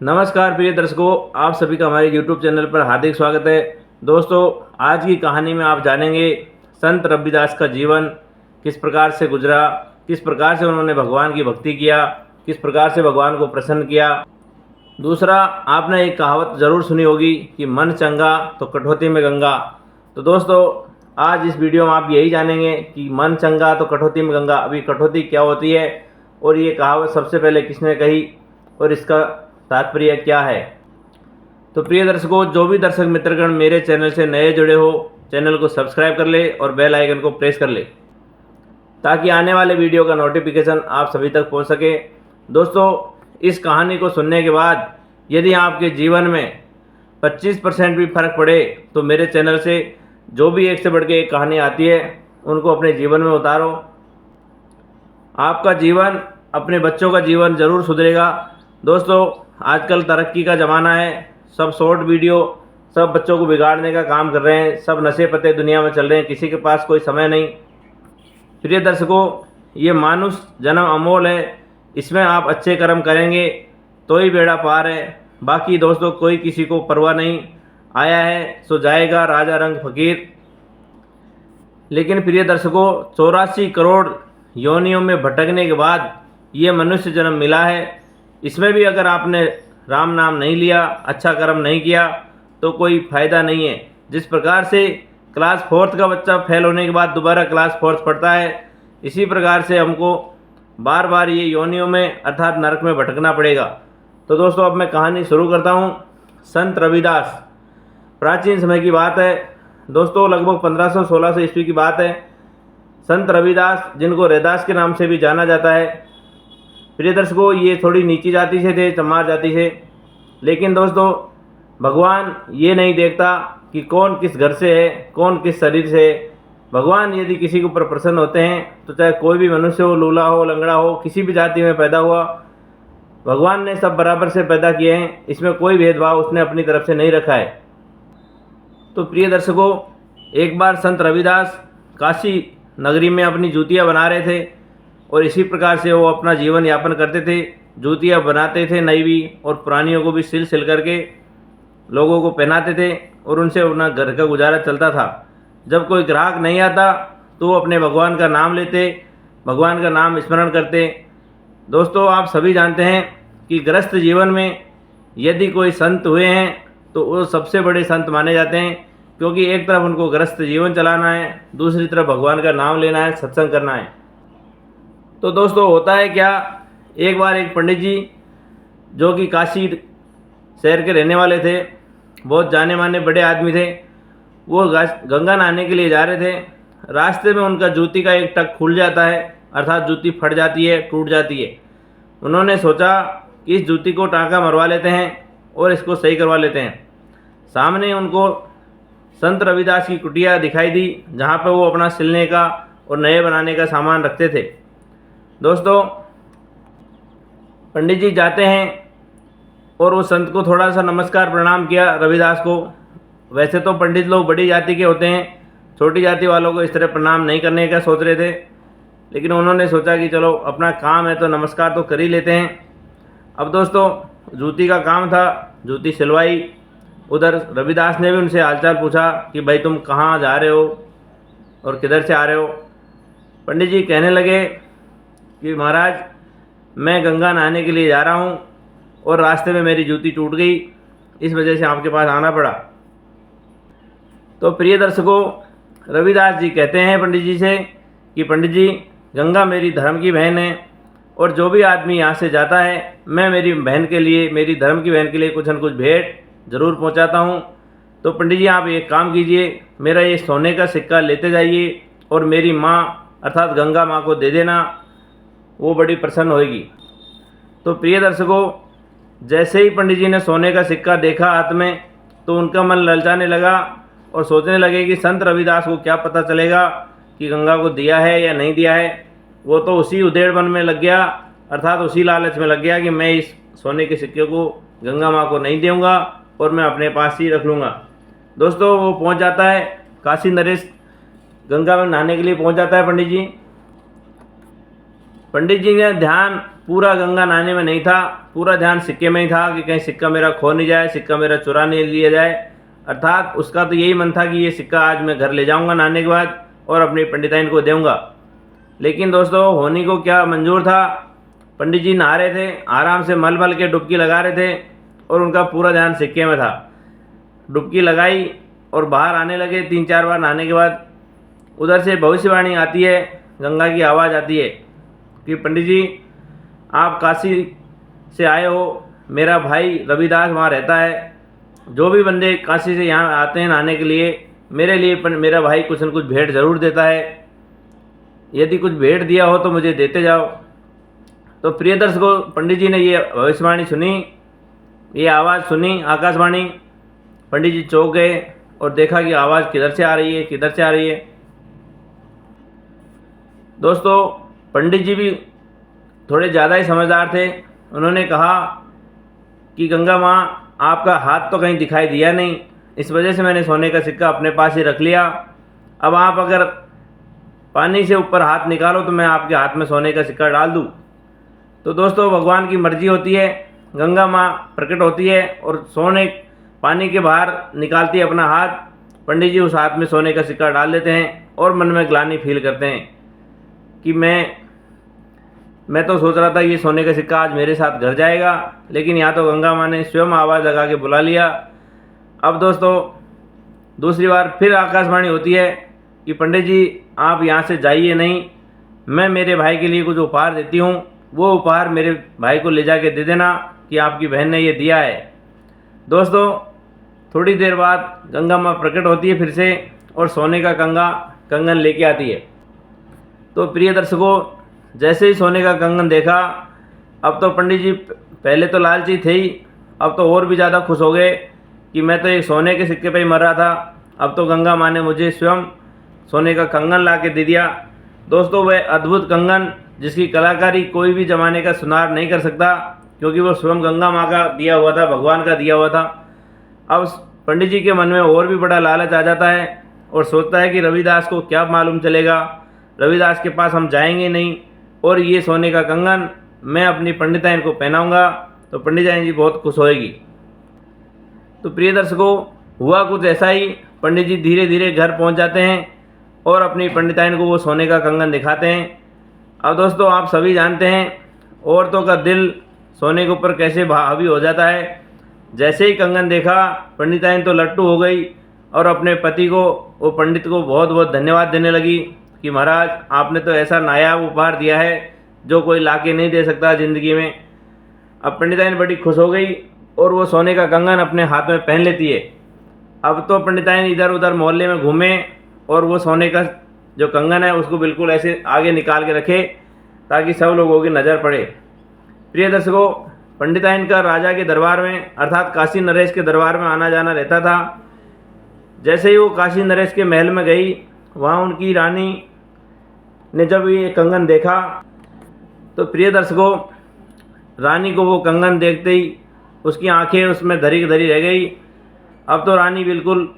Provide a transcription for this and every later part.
नमस्कार प्रिय दर्शकों, आप सभी का हमारे YouTube चैनल पर हार्दिक स्वागत है। दोस्तों, आज की कहानी में आप जानेंगे संत रविदास का जीवन किस प्रकार से गुजरा, किस प्रकार से उन्होंने भगवान की भक्ति किया, किस प्रकार से भगवान को प्रसन्न किया। दूसरा, आपने एक कहावत ज़रूर सुनी होगी कि मन चंगा तो कठौती में गंगा। तो दोस्तों, आज इस वीडियो में आप यही जानेंगे कि मन चंगा तो कठौती में गंगा। अभी कठौती क्या होती है और ये कहावत सबसे पहले किसने कही और इसका तात्पर्य क्या है। तो प्रिय दर्शकों, जो भी दर्शक मित्रगण मेरे चैनल से नए जुड़े हो, चैनल को सब्सक्राइब कर ले और बेल आइकन को प्रेस कर ले ताकि आने वाले वीडियो का नोटिफिकेशन आप सभी तक पहुंच सके। दोस्तों, इस कहानी को सुनने के बाद यदि आपके जीवन में 25% भी फर्क पड़े तो मेरे चैनल से जो भी एक से बढ़ के एक कहानी आती है उनको अपने जीवन में उतारो। आपका जीवन, अपने बच्चों का जीवन ज़रूर सुधरेगा। दोस्तों, आजकल तरक्की का ज़माना है, सब शॉर्ट वीडियो, सब बच्चों को बिगाड़ने का काम कर रहे हैं, सब नशे पते दुनिया में चल रहे हैं, किसी के पास कोई समय नहीं। प्रिय दर्शकों, ये मानुष जन्म अमोल है, इसमें आप अच्छे कर्म करेंगे तो ही बेड़ा पार है। बाकी दोस्तों, कोई किसी को परवाह नहीं, आया है सो जाएगा, राजा रंग फकीर। लेकिन प्रिय दर्शकों, 84 करोड़ योनियों में भटकने के बाद ये मनुष्य जन्म मिला है। इसमें भी अगर आपने राम नाम नहीं लिया, अच्छा कर्म नहीं किया तो कोई फ़ायदा नहीं है। जिस प्रकार से क्लास 4th का बच्चा फेल होने के बाद दोबारा क्लास 4th पढ़ता है, इसी प्रकार से हमको बार बार ये योनियों में अर्थात नरक में भटकना पड़ेगा। तो दोस्तों, अब मैं कहानी शुरू करता हूँ। संत रविदास, प्राचीन समय की बात है दोस्तों, लगभग 1500-1600 ईस्वी की बात है। संत रविदास, जिनको रैदास के नाम से भी जाना जाता है। प्रिय दर्शकों, ये थोड़ी नीची जाति से थे, चमार जाति से। लेकिन दोस्तों, भगवान ये नहीं देखता कि कौन किस घर से है, कौन किस शरीर से है। भगवान यदि किसी के ऊपर प्रसन्न होते हैं तो चाहे कोई भी मनुष्य हो, लूला हो, लंगड़ा हो, किसी भी जाति में पैदा हुआ, भगवान ने सब बराबर से पैदा किए हैं। इसमें कोई भेदभाव उसने अपनी तरफ से नहीं रखा है। तो प्रिय दर्शकों, एक बार संत रविदास काशी नगरी में अपनी जूतियाँ बना रहे थे और इसी प्रकार से वो अपना जीवन यापन करते थे। जूतियाँ बनाते थे नई भी, और पुरानियों को भी सिल करके लोगों को पहनाते थे और उनसे अपना घर का गुजारा चलता था। जब कोई ग्राहक नहीं आता तो वो अपने भगवान का नाम लेते, भगवान का नाम स्मरण करते। दोस्तों, आप सभी जानते हैं कि गृहस्थ जीवन में यदि कोई संत हुए हैं तो वो सबसे बड़े संत माने जाते हैं, क्योंकि एक तरफ उनको गृहस्थ जीवन चलाना है, दूसरी तरफ भगवान का नाम लेना है, सत्संग करना है। तो दोस्तों, होता है क्या, एक बार एक पंडित जी जो कि काशी शहर के रहने वाले थे, बहुत जाने माने बड़े आदमी थे, वो गंगा नहाने के लिए जा रहे थे। रास्ते में उनका जूती का एक टक खुल जाता है, अर्थात जूती फट जाती है, टूट जाती है। उन्होंने सोचा कि इस जूती को टाँका मरवा लेते हैं और इसको सही करवा लेते हैं। सामने उनको संत रविदास की कुटिया दिखाई दी, जहाँ पर वो अपना सिलने का और नए बनाने का सामान रखते थे। दोस्तों, पंडित जी जाते हैं और वो संत को थोड़ा सा नमस्कार प्रणाम किया, रविदास को। वैसे तो पंडित लोग बड़ी जाति के होते हैं, छोटी जाति वालों को इस तरह प्रणाम नहीं करने का सोच रहे थे, लेकिन उन्होंने सोचा कि चलो अपना काम है तो नमस्कार तो कर ही लेते हैं। अब दोस्तों, जूती का काम था, जूती सिलवाई। उधर रविदास ने भी उनसे हालचाल पूछा कि भाई तुम कहाँ जा रहे हो और किधर से आ रहे हो। पंडित जी कहने लगे कि महाराज, मैं गंगा नहाने के लिए जा रहा हूँ और रास्ते में मेरी जूती टूट गई, इस वजह से आपके पास आना पड़ा। तो प्रिय दर्शकों, रविदास जी कहते हैं पंडित जी से कि पंडित जी, गंगा मेरी धर्म की बहन है और जो भी आदमी यहाँ से जाता है, मैं मेरी बहन के लिए, मेरी धर्म की बहन के लिए कुछ न कुछ भेंट ज़रूर पहुँचाता हूँ। तो पंडित जी, आप एक काम कीजिए, मेरा ये सोने का सिक्का लेते जाइए और मेरी माँ अर्थात गंगा माँ को दे देना, वो बड़ी प्रसन्न होगी। तो प्रिय दर्शकों, जैसे ही पंडित जी ने सोने का सिक्का देखा हाथ में, तो उनका मन ललचाने लगा और सोचने लगे कि संत रविदास को क्या पता चलेगा कि गंगा को दिया है या नहीं दिया है। वो तो उसी उधेड़पन में लग गया, अर्थात उसी लालच में लग गया कि मैं इस सोने के सिक्के को गंगा माँ को नहीं दूंगा और मैं अपने पास ही रख लूँगा। दोस्तों, वो पहुँच जाता है काशी नरेश, गंगा में नहाने के लिए पहुँच जाता है पंडित जी। पंडित जी का ध्यान पूरा गंगा नहाने में नहीं था, पूरा ध्यान सिक्के में ही था कि कहीं सिक्का मेरा खो नहीं जाए, सिक्का मेरा चुरा नहीं लिया जाए। अर्थात उसका तो यही मन था कि ये सिक्का आज मैं घर ले जाऊंगा नहाने के बाद और अपनी पंडिताइन को दूंगा। लेकिन दोस्तों होनी को क्या मंजूर था, पंडित जी नहा रहे थे, आराम से मल मल के डुबकी लगा रहे थे और उनका पूरा ध्यान सिक्के में था। डुबकी लगाई और बाहर आने लगे 3-4 बार नहाने के बाद। उधर से भविष्यवाणी आती है, गंगा की आवाज़ आती है कि पंडित जी आप काशी से आए हो, मेरा भाई रविदास वहाँ रहता है। जो भी बंदे काशी से यहाँ आते हैं नहाने के लिए, मेरे लिए मेरा भाई कुछ न कुछ भेंट ज़रूर देता है। यदि कुछ भेंट दिया हो तो मुझे देते जाओ। तो प्रिय दर्शकों, पंडित जी ने ये भविष्यवाणी सुनी, ये आवाज़ सुनी आकाशवाणी। पंडित जी चौंक गए और देखा कि आवाज़ किधर से आ रही है, किधर से आ रही है। दोस्तों पंडित जी भी थोड़े ज़्यादा ही समझदार थे। उन्होंने कहा कि गंगा माँ आपका हाथ तो कहीं दिखाई दिया नहीं, इस वजह से मैंने सोने का सिक्का अपने पास ही रख लिया। अब आप अगर पानी से ऊपर हाथ निकालो तो मैं आपके हाथ में सोने का सिक्का डाल दूँ। तो दोस्तों भगवान की मर्जी होती है, गंगा माँ प्रकट होती है और पानी के बाहर निकालती है अपना हाथ। पंडित जी उस हाथ में सोने का सिक्का डाल देते हैं और मन में ग्लानि फील करते हैं कि मैं तो सोच रहा था ये सोने का सिक्का आज मेरे साथ घर जाएगा, लेकिन यहाँ तो गंगा माँ ने स्वयं आवाज़ लगा के बुला लिया। अब दोस्तों दूसरी बार फिर आकाशवाणी होती है कि पंडित जी आप यहाँ से जाइए नहीं, मैं मेरे भाई के लिए कुछ उपहार देती हूँ, वो उपहार मेरे भाई को ले जाके दे देना कि आपकी बहन ने ये दिया है। दोस्तों थोड़ी देर बाद गंगा माँ प्रकट होती है फिर से और सोने का कंगन लेके आती है। तो प्रिय दर्शकों, जैसे ही सोने का कंगन देखा, अब तो पंडित जी पहले तो लालची थे ही, अब तो और भी ज़्यादा खुश हो गए कि मैं तो एक सोने के सिक्के पे ही मर रहा था, अब तो गंगा माँ ने मुझे स्वयं सोने का कंगन ला के दे दिया। दोस्तों वह अद्भुत कंगन जिसकी कलाकारी कोई भी ज़माने का सुनार नहीं कर सकता, क्योंकि वो स्वयं गंगा माँ का दिया हुआ था, भगवान का दिया हुआ था। अब पंडित जी के मन में और भी बड़ा लालच आ जाता है और सोचता है कि रविदास को क्या मालूम चलेगा, रविदास के पास हम जाएंगे नहीं और ये सोने का कंगन मैं अपनी पंडिताइन को पहनाऊंगा तो पंडिताइन जी बहुत खुश होएगी। तो प्रिय दर्शकों हुआ कुछ ऐसा ही, पंडित जी धीरे धीरे घर पहुंच जाते हैं और अपनी पंडिताइन को वो सोने का कंगन दिखाते हैं। अब दोस्तों आप सभी जानते हैं औरतों का दिल सोने के ऊपर कैसे हावी हो जाता है। जैसे ही कंगन देखा पंडिताइन तो लट्टू हो गई और अपने पति को, वो पंडित को बहुत बहुत धन्यवाद देने लगी कि महाराज आपने तो ऐसा नायाब उपहार दिया है जो कोई लाके नहीं दे सकता ज़िंदगी में। अब पंडिताइन बड़ी खुश हो गई और वो सोने का कंगन अपने हाथ में पहन लेती है। अब तो पंडिताइन इधर उधर मोहल्ले में घूमे और वो सोने का जो कंगन है उसको बिल्कुल ऐसे आगे निकाल के रखे ताकि सब लोगों की नज़र पड़े। प्रिय दर्शकों, पंडिताइन का राजा के दरबार में अर्थात काशी नरेश के दरबार में आना जाना रहता था। जैसे ही वो काशी नरेश के महल में गई, वहाँ उनकी रानी ने जब ये कंगन देखा तो प्रिय दर्शकों रानी को वो कंगन देखते ही उसकी आंखें उसमें धरी की धरी रह गई। अब तो रानी बिल्कुल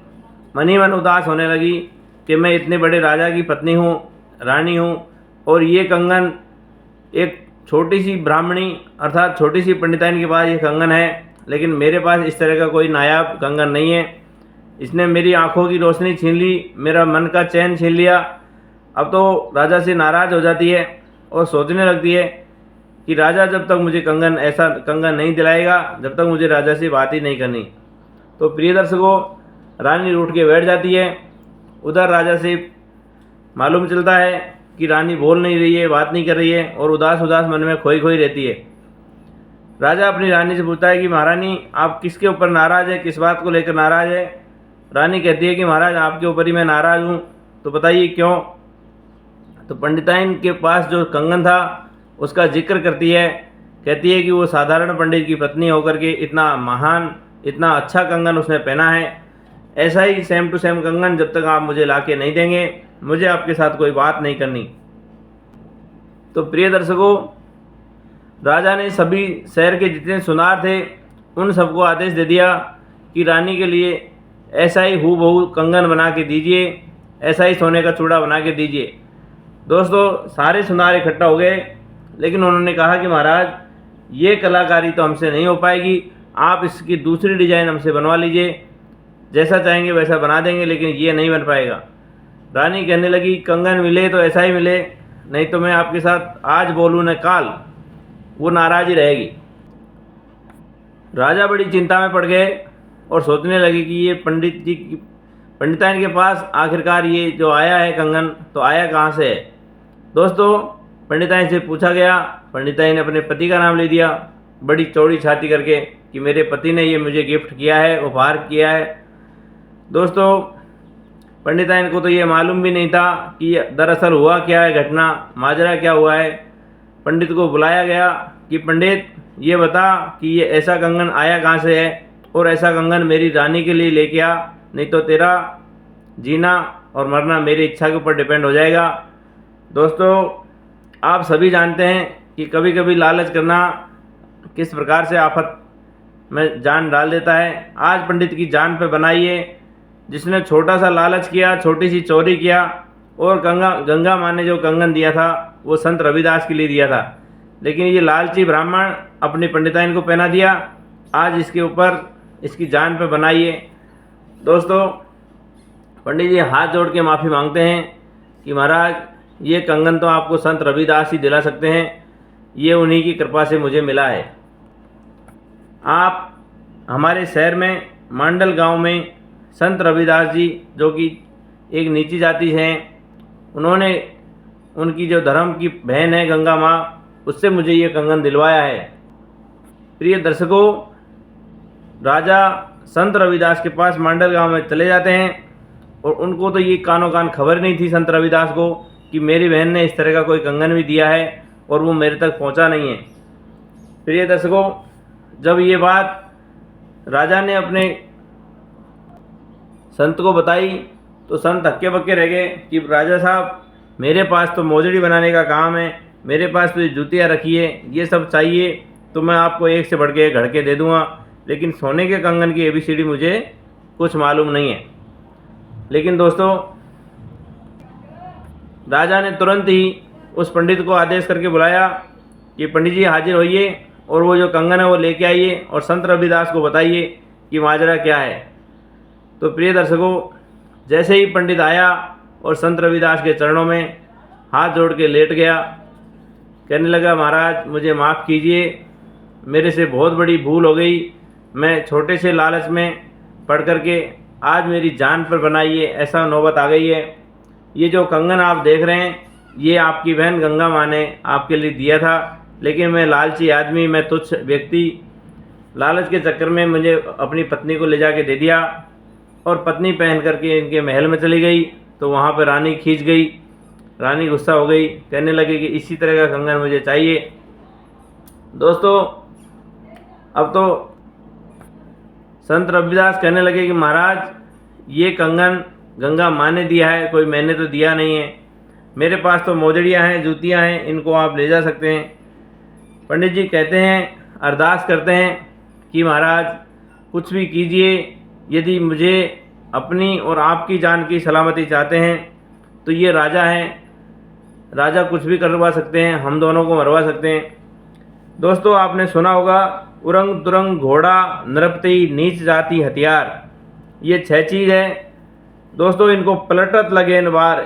मन ही मन उदास होने लगी कि मैं इतने बड़े राजा की पत्नी हूँ, रानी हूँ, और ये कंगन एक छोटी सी ब्राह्मणी अर्थात छोटी सी पंडिताइन के पास ये कंगन है, लेकिन मेरे पास इस तरह का कोई नायाब कंगन नहीं है। इसने मेरी आंखों की रोशनी छीन ली, मेरा मन का चैन छीन लिया। अब तो राजा से नाराज़ हो जाती है और सोचने लगती है कि राजा जब तक मुझे ऐसा कंगन नहीं दिलाएगा, जब तक मुझे राजा से बात ही नहीं करनी। तो प्रिय दर्शकों रानी रूठ के बैठ जाती है। उधर राजा से मालूम चलता है कि रानी बोल नहीं रही है, बात नहीं कर रही है और उदास उदास मन में खोई खोई रहती है। राजा अपनी रानी से पूछता है कि महारानी आप किसके ऊपर नाराज़ है, किस बात को लेकर नाराज़ है। रानी कहती है कि महाराज आपके ऊपर ही मैं नाराज़ हूँ, तो बताइए क्यों। तो पंडिताइन के पास जो कंगन था उसका जिक्र करती है, कहती है कि वो साधारण पंडित की पत्नी होकर के इतना महान, इतना अच्छा कंगन उसने पहना है। ऐसा ही सेम टू सेम कंगन जब तक आप मुझे ला के नहीं देंगे, मुझे आपके साथ कोई बात नहीं करनी। तो प्रिय दर्शकों राजा ने सभी शहर के जितने सुनार थे उन सबको आदेश दे दिया कि रानी के लिए ऐसा ही हूबहू कंगन बना के दीजिए, ऐसा ही सोने का चूड़ा बना के दीजिए। दोस्तों सारे सुनार इकट्ठा हो गए, लेकिन उन्होंने कहा कि महाराज ये कलाकारी तो हमसे नहीं हो पाएगी, आप इसकी दूसरी डिज़ाइन हमसे बनवा लीजिए, जैसा चाहेंगे वैसा बना देंगे, लेकिन ये नहीं बन पाएगा। रानी कहने लगी कंगन मिले तो ऐसा ही मिले, नहीं तो मैं आपके साथ आज बोलूँ न काल, वो नाराज़ ही रहेगी। राजा बड़ी चिंता में पड़ गए और सोचने लगे कि ये पंडिताइन के पास आखिरकार ये जो आया है कंगन, तो आया कहाँ से है। दोस्तों, पंडिताइन से पूछा गया, पंडिताइन ने अपने पति का नाम ले दिया बड़ी चौड़ी छाती करके कि मेरे पति ने ये मुझे गिफ्ट किया है, उपहार किया है। दोस्तों, पंडिताइन को तो ये मालूम भी नहीं था कि दरअसल हुआ क्या है, घटना माजरा क्या हुआ है। पंडित को बुलाया गया कि पंडित ये बता कि ये ऐसा कंगन आया कहाँ से है, और ऐसा कंगन मेरी रानी के लिए लेके आ, नहीं तो तेरा जीना और मरना मेरी इच्छा के ऊपर डिपेंड हो जाएगा। दोस्तों, आप सभी जानते हैं कि कभी कभी लालच करना किस प्रकार से आफत में जान डाल देता है। आज पंडित की जान पे बनाइए, जिसने छोटा सा लालच किया, छोटी सी चोरी किया, और गंगा माँ ने जो कंगन दिया था वो संत रविदास के लिए दिया था, लेकिन ये लालची ब्राह्मण अपनी पंडिताइन को पहना दिया। आज इसके ऊपर इसकी जान पे बनाइए। दोस्तों, पंडित जी हाथ जोड़ के माफ़ी मांगते हैं कि महाराज ये कंगन तो आपको संत रविदास ही दिला सकते हैं, ये उन्हीं की कृपा से मुझे मिला है। आप हमारे शहर में मांडल गांव में संत रविदास जी, जो कि एक नीची जाति हैं, उन्होंने उनकी जो धर्म की बहन है गंगा माँ, उससे मुझे ये कंगन दिलवाया है। प्रिय दर्शकों, राजा संत रविदास के पास मांडल गांव में चले जाते हैं, और उनको तो ये कानो कान खबर नहीं थी संत रविदास को कि मेरी बहन ने इस तरह का कोई कंगन भी दिया है और वो मेरे तक पहुंचा नहीं है। प्रिय दर्शकों, जब ये बात राजा ने अपने संत को बताई तो संत हक्के बक्के रह गए कि राजा साहब, मेरे पास तो मोजड़ी बनाने का काम है, मेरे पास तो ये जूतियाँ रखी है, ये सब चाहिए तो मैं आपको एक से बढ़ के घड़ के दे दूँगा, लेकिन सोने के कंगन की ABCD मुझे कुछ मालूम नहीं है। लेकिन दोस्तों, राजा ने तुरंत ही उस पंडित को आदेश करके बुलाया कि पंडित जी हाजिर होइए और वो जो कंगन है वो लेके आइए और संत रविदास को बताइए कि माजरा क्या है। तो प्रिय दर्शकों, जैसे ही पंडित आया और संत रविदास के चरणों में हाथ जोड़ के लेट गया, कहने लगा महाराज मुझे माफ़ कीजिए, मेरे से बहुत बड़ी भूल हो गई, मैं छोटे से लालच में पड़ करके आज मेरी जान पर बनाइए ऐसा नौबत आ गई है। ये जो कंगन आप देख रहे हैं ये आपकी बहन गंगा माँ ने आपके लिए दिया था, लेकिन मैं लालची आदमी, मैं तुच्छ व्यक्ति, लालच के चक्कर में मुझे अपनी पत्नी को ले जाके दे दिया और पत्नी पहन करके इनके महल में चली गई। तो वहाँ पर रानी खींच गई, रानी गुस्सा हो गई, कहने लगी कि इसी तरह का कंगन मुझे चाहिए। दोस्तों, अब तो संत रविदास कहने लगे कि महाराज ये कंगन गंगा माँ ने दिया है, कोई मैंने तो दिया नहीं है, मेरे पास तो मोजड़ियाँ हैं, जूतियाँ हैं, इनको आप ले जा सकते हैं। पंडित जी कहते हैं, अरदास करते हैं कि महाराज कुछ भी कीजिए, यदि मुझे अपनी और आपकी जान की सलामती चाहते हैं तो ये राजा हैं, राजा कुछ भी करवा सकते हैं, हम दोनों को मरवा सकते हैं। दोस्तों, आपने सुना होगा उरंग तुरंग घोड़ा नृपति नीच जाति हथियार, ये 6 चीज़ है। दोस्तों, इनको पलटत लगेन वार,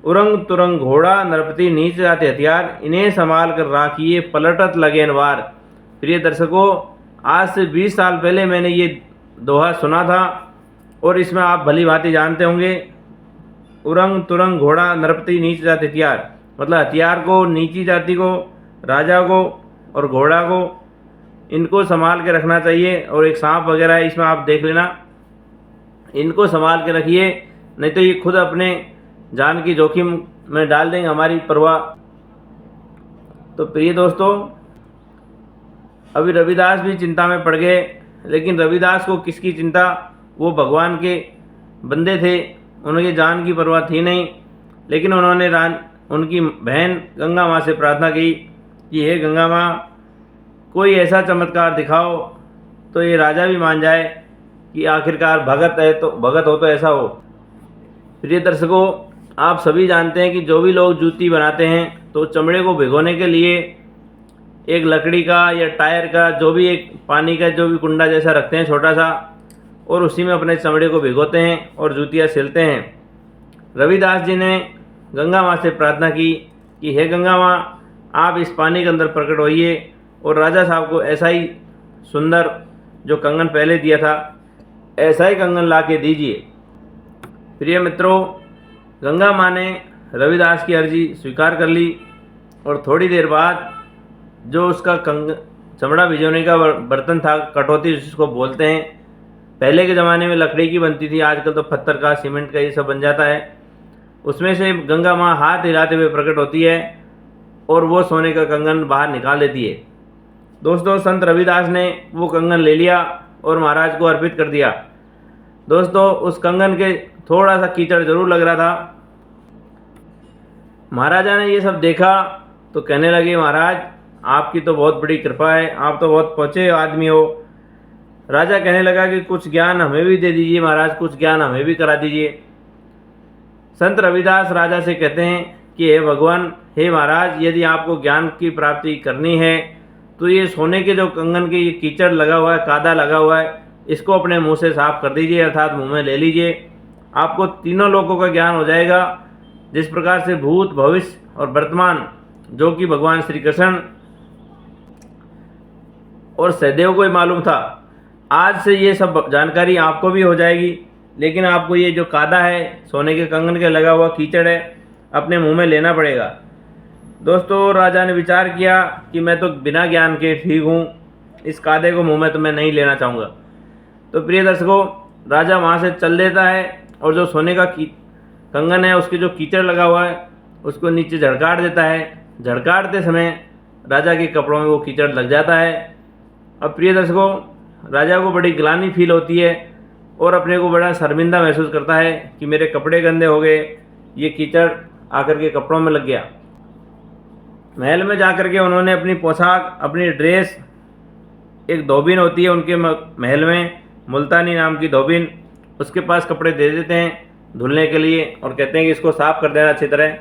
उरंग तुरंग घोड़ा नृपति नीच जाति हथियार, इन्हें संभाल कर राखिए पलटत लगेन वार। प्रिय दर्शकों, आज से 20 साल पहले मैंने ये दोहा सुना था और इसमें आप भली भांति जानते होंगे, उरंग तुरंग घोड़ा नृपति नीच जाति हथियार, मतलब हथियार को, नीची जाति को, राजा को और घोड़ा को, इनको संभाल के रखना चाहिए। और एक सांप वगैरह है, इसमें आप देख लेना, इनको संभाल के रखिए, नहीं तो ये खुद अपने जान की जोखिम में डाल देंगे हमारी परवाह। तो प्रिय दोस्तों, अभी रविदास भी चिंता में पड़ गए, लेकिन रविदास को किसकी चिंता, वो भगवान के बंदे थे, उनकी जान की परवाह थी नहीं। लेकिन उन्होंने उनकी बहन गंगा माँ से प्रार्थना की कि हे गंगा माँ, कोई ऐसा चमत्कार दिखाओ तो ये राजा भी मान जाए कि आखिरकार भगत है, तो भगत हो तो ऐसा हो। प्रिय दर्शकों, आप सभी जानते हैं कि जो भी लोग जूती बनाते हैं तो चमड़े को भिगोने के लिए एक लकड़ी का या टायर का जो भी एक पानी का जो भी कुंडा जैसा रखते हैं छोटा सा, और उसी में अपने चमड़े को भिगोते हैं और जूतियाँ सिलते हैं। रविदास जी ने गंगा माँ से प्रार्थना की कि हे गंगा माँ, आप इस पानी के अंदर प्रकट होइए और राजा साहब को ऐसा ही सुंदर जो कंगन पहले दिया था ऐसा ही कंगन ला के दीजिए। प्रिय मित्रों, गंगा माँ ने रविदास की अर्जी स्वीकार कर ली और थोड़ी देर बाद जो उसका चमड़ा भिजोने का बर्तन था, कटौती जिसको बोलते हैं, पहले के ज़माने में लकड़ी की बनती थी, आजकल तो पत्थर का, सीमेंट का ये सब बन जाता है, उसमें से गंगा माँ हाथ हिलाते हुए प्रकट होती है और वो सोने का कंगन बाहर निकाल देती है। दोस्तों, संत रविदास ने वो कंगन ले लिया और महाराज को अर्पित कर दिया। दोस्तों, उस कंगन के थोड़ा सा कीचड़ जरूर लग रहा था। महाराजा ने ये सब देखा तो कहने लगे, महाराज आपकी तो बहुत बड़ी कृपा है, आप तो बहुत पहुँचे आदमी हो। राजा कहने लगा कि कुछ ज्ञान हमें भी दे दीजिए महाराज, कुछ ज्ञान हमें भी करा दीजिए। संत रविदास राजा से कहते हैं कि हे भगवान, हे महाराज, यदि आपको ज्ञान की प्राप्ति करनी है तो ये सोने के जो कंगन के ये कीचड़ लगा हुआ है, कादा लगा हुआ है, इसको अपने मुंह से साफ कर दीजिए, अर्थात मुंह में ले लीजिए। आपको तीनों लोकों का ज्ञान हो जाएगा। जिस प्रकार से भूत, भविष्य और वर्तमान जो कि भगवान श्री कृष्ण और सहदेव को ही मालूम था, आज से ये सब जानकारी आपको भी हो जाएगी। लेकिन आपको ये जो कादा है, सोने के कंगन के लगा हुआ कीचड़ है, अपने मुंह में लेना पड़ेगा। दोस्तों, राजा ने विचार किया कि मैं तो बिना ज्ञान के ठीक हूँ, इस कादे को मुंह में तो मैं नहीं लेना चाहूँगा। तो प्रिय दर्शकों, राजा वहाँ से चल देता है और जो सोने का कंगन है, उसके जो कीचड़ लगा हुआ है, उसको नीचे झड़काड़ देता है। झड़काड़ते समय राजा के कपड़ों में वो कीचड़ लग जाता है। अब प्रिय दर्शकों, राजा को बड़ी ग्लानि फील होती है और अपने को बड़ा शर्मिंदा महसूस करता है कि मेरे कपड़े गंदे हो गए, ये कीचड़ आकर के कपड़ों में लग गया। महल में जाकर के उन्होंने अपनी पोशाक, अपनी ड्रेस, एक धोबिन होती है उनके महल में, मुल्तानी नाम की धोबिन, उसके पास कपड़े दे देते हैं धुलने के लिए और कहते हैं कि इसको साफ कर देना अच्छी तरह।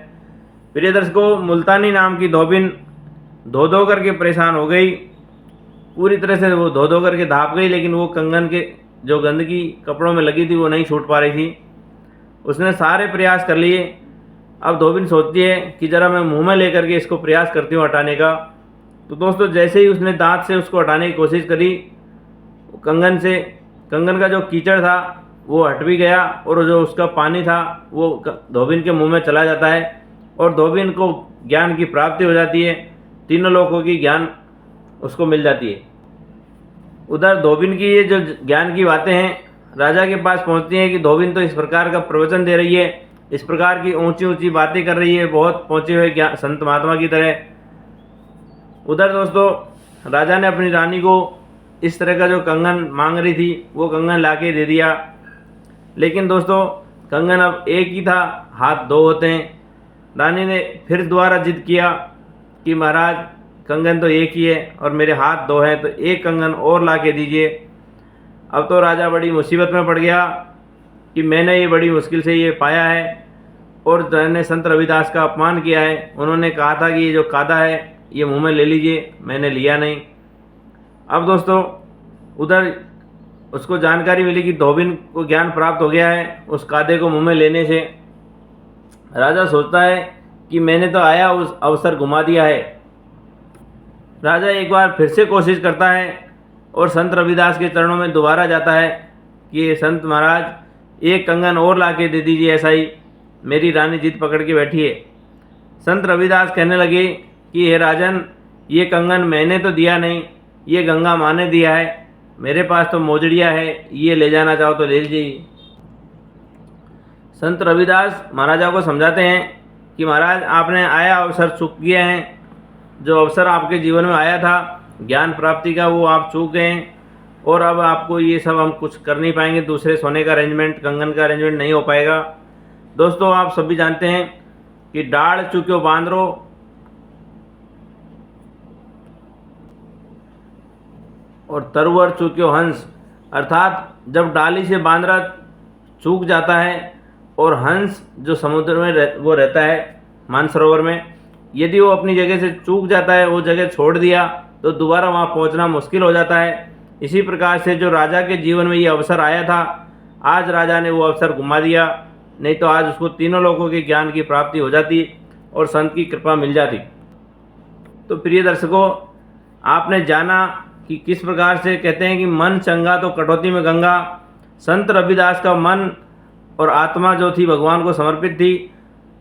प्रिय दर्शकों, मुल्तानी नाम की धोबिन धो धो करके परेशान हो गई, पूरी तरह से वो धो धो करके धाप गई, लेकिन वो कंगन के जो गंदगी कपड़ों में लगी थी वो नहीं छूट पा रही थी। उसने सारे प्रयास कर लिए। अब धोबिन सोचती है कि ज़रा मैं मुंह में लेकर के इसको प्रयास करती हूँ हटाने का। तो दोस्तों, जैसे ही उसने दांत से उसको हटाने की कोशिश करी, कंगन का जो कीचड़ था वो हट भी गया और जो उसका पानी था वो धोबिन के मुंह में चला जाता है और धोबिन को ज्ञान की प्राप्ति हो जाती है। तीनों लोगों की ज्ञान उसको मिल जाती है। उधर धोबिन की ये जो ज्ञान की बातें हैं राजा के पास पहुंचती हैं कि धोबिन तो इस प्रकार का प्रवचन दे रही है, इस प्रकार की ऊंची ऊंची बातें कर रही है, बहुत पहुंचे हुए संत महात्मा की तरह। उधर दोस्तों, राजा ने अपनी रानी को इस तरह का जो कंगन मांग रही थी वो कंगन लाके दे दिया। लेकिन दोस्तों, कंगन अब एक ही था, हाथ दो होते हैं। रानी ने फिर दोबारा जिद किया कि महाराज, कंगन तो एक ही है और मेरे हाथ दो हैं, तो एक कंगन और ला के दीजिए। अब तो राजा बड़ी मुसीबत में पड़ गया कि मैंने ये बड़ी मुश्किल से ये पाया है और मैंने संत रविदास का अपमान किया है। उन्होंने कहा था कि ये जो कादा है ये मुंह में ले लीजिए, मैंने लिया नहीं। अब दोस्तों, उधर उसको जानकारी मिली कि धोबिन को ज्ञान प्राप्त हो गया है उस कादे को मुंह में लेने से। राजा सोचता है कि मैंने तो आया उस अवसर घुमा दिया है। राजा एक बार फिर से कोशिश करता है और संत रविदास के चरणों में दोबारा जाता है कि संत महाराज, एक कंगन और ला के दे दीजिए, ऐसा ही मेरी रानी जिद पकड़ के बैठी है। संत रविदास कहने लगे कि हे राजन, ये कंगन मैंने तो दिया नहीं, ये गंगा माँ ने दिया है, मेरे पास तो मोजड़िया है, ये ले जाना चाहो तो ले लीजिए। संत रविदास महाराजा को समझाते हैं कि महाराज, आपने आया अवसर चूक गए हैं, जो अवसर आपके जीवन में आया था ज्ञान प्राप्ति का वो आप चूक गए हैं और अब आपको ये सब हम कुछ कर नहीं पाएंगे, दूसरे सोने का अरेंजमेंट, कंगन का अरेंजमेंट नहीं हो पाएगा। दोस्तों, आप सभी जानते हैं कि डाढ़ चूक्यो बांदरो और तरवर चूक्यो हंस, अर्थात जब डाली से बांदरा चूक जाता है और हंस जो समुद्र में वो रहता है मानसरोवर में, यदि वो अपनी जगह से चूक जाता है, वो जगह छोड़ दिया तो दोबारा वहाँ पहुँचना मुश्किल हो जाता है। इसी प्रकार से जो राजा के जीवन में ये अवसर आया था, आज राजा ने वो अवसर घुमा दिया, नहीं तो आज उसको तीनों लोगों के ज्ञान की प्राप्ति हो जाती और संत की कृपा मिल जाती। तो प्रिय दर्शकों, आपने जाना कि किस प्रकार से कहते हैं कि मन चंगा तो कटौती में गंगा। संत रविदास का मन और आत्मा जो थी भगवान को समर्पित थी।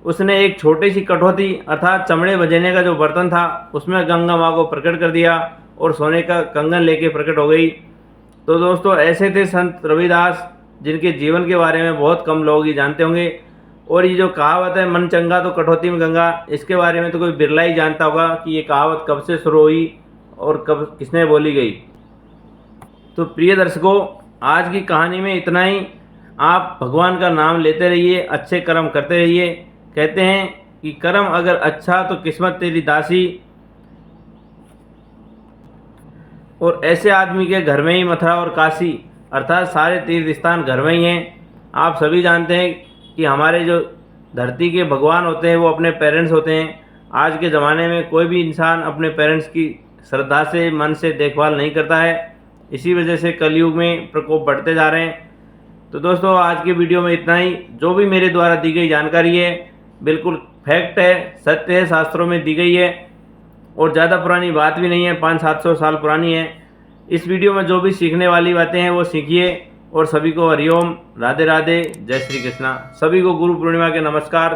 उसने एक छोटी सी कटौती अर्थात चमड़े बजेने का जो बर्तन था उसमें गंगा माँ को प्रकट कर दिया और सोने का कंगन लेके प्रकट हो गई। तो दोस्तों, ऐसे थे संत रविदास, जिनके जीवन के बारे में बहुत कम लोग ही जानते होंगे। और ये जो कहावत है मन चंगा तो कटौती में गंगा, इसके बारे में तो कोई बिरला ही जानता होगा कि ये कहावत कब से शुरू हुई और कब किसने बोली गई। तो प्रिय दर्शकों, आज की कहानी में इतना ही। आप भगवान का नाम लेते रहिए, अच्छे कर्म करते रहिए। कहते हैं कि कर्म अगर अच्छा तो किस्मत तेरी दासी। और ऐसे आदमी के घर में ही मथुरा और काशी अर्थात सारे तीर्थ स्थान घर में ही हैं। आप सभी जानते हैं कि हमारे जो धरती के भगवान होते हैं वो अपने पेरेंट्स होते हैं। आज के ज़माने में कोई भी इंसान अपने पेरेंट्स की श्रद्धा से मन से देखभाल नहीं करता है। इसी वजह से कलयुग में प्रकोप बढ़ते जा रहे हैं। तो दोस्तों, आज की वीडियो में इतना ही। जो भी मेरे द्वारा दी गई जानकारी है बिल्कुल फैक्ट है, सत्य है, शास्त्रों में दी गई है और ज़्यादा पुरानी बात भी नहीं है, 500-700 साल पुरानी है। इस वीडियो में जो भी सीखने वाली बातें हैं वो सीखिए। और सभी को हरिओम, राधे राधे, जय श्री कृष्णा। सभी को गुरु पूर्णिमा के नमस्कार।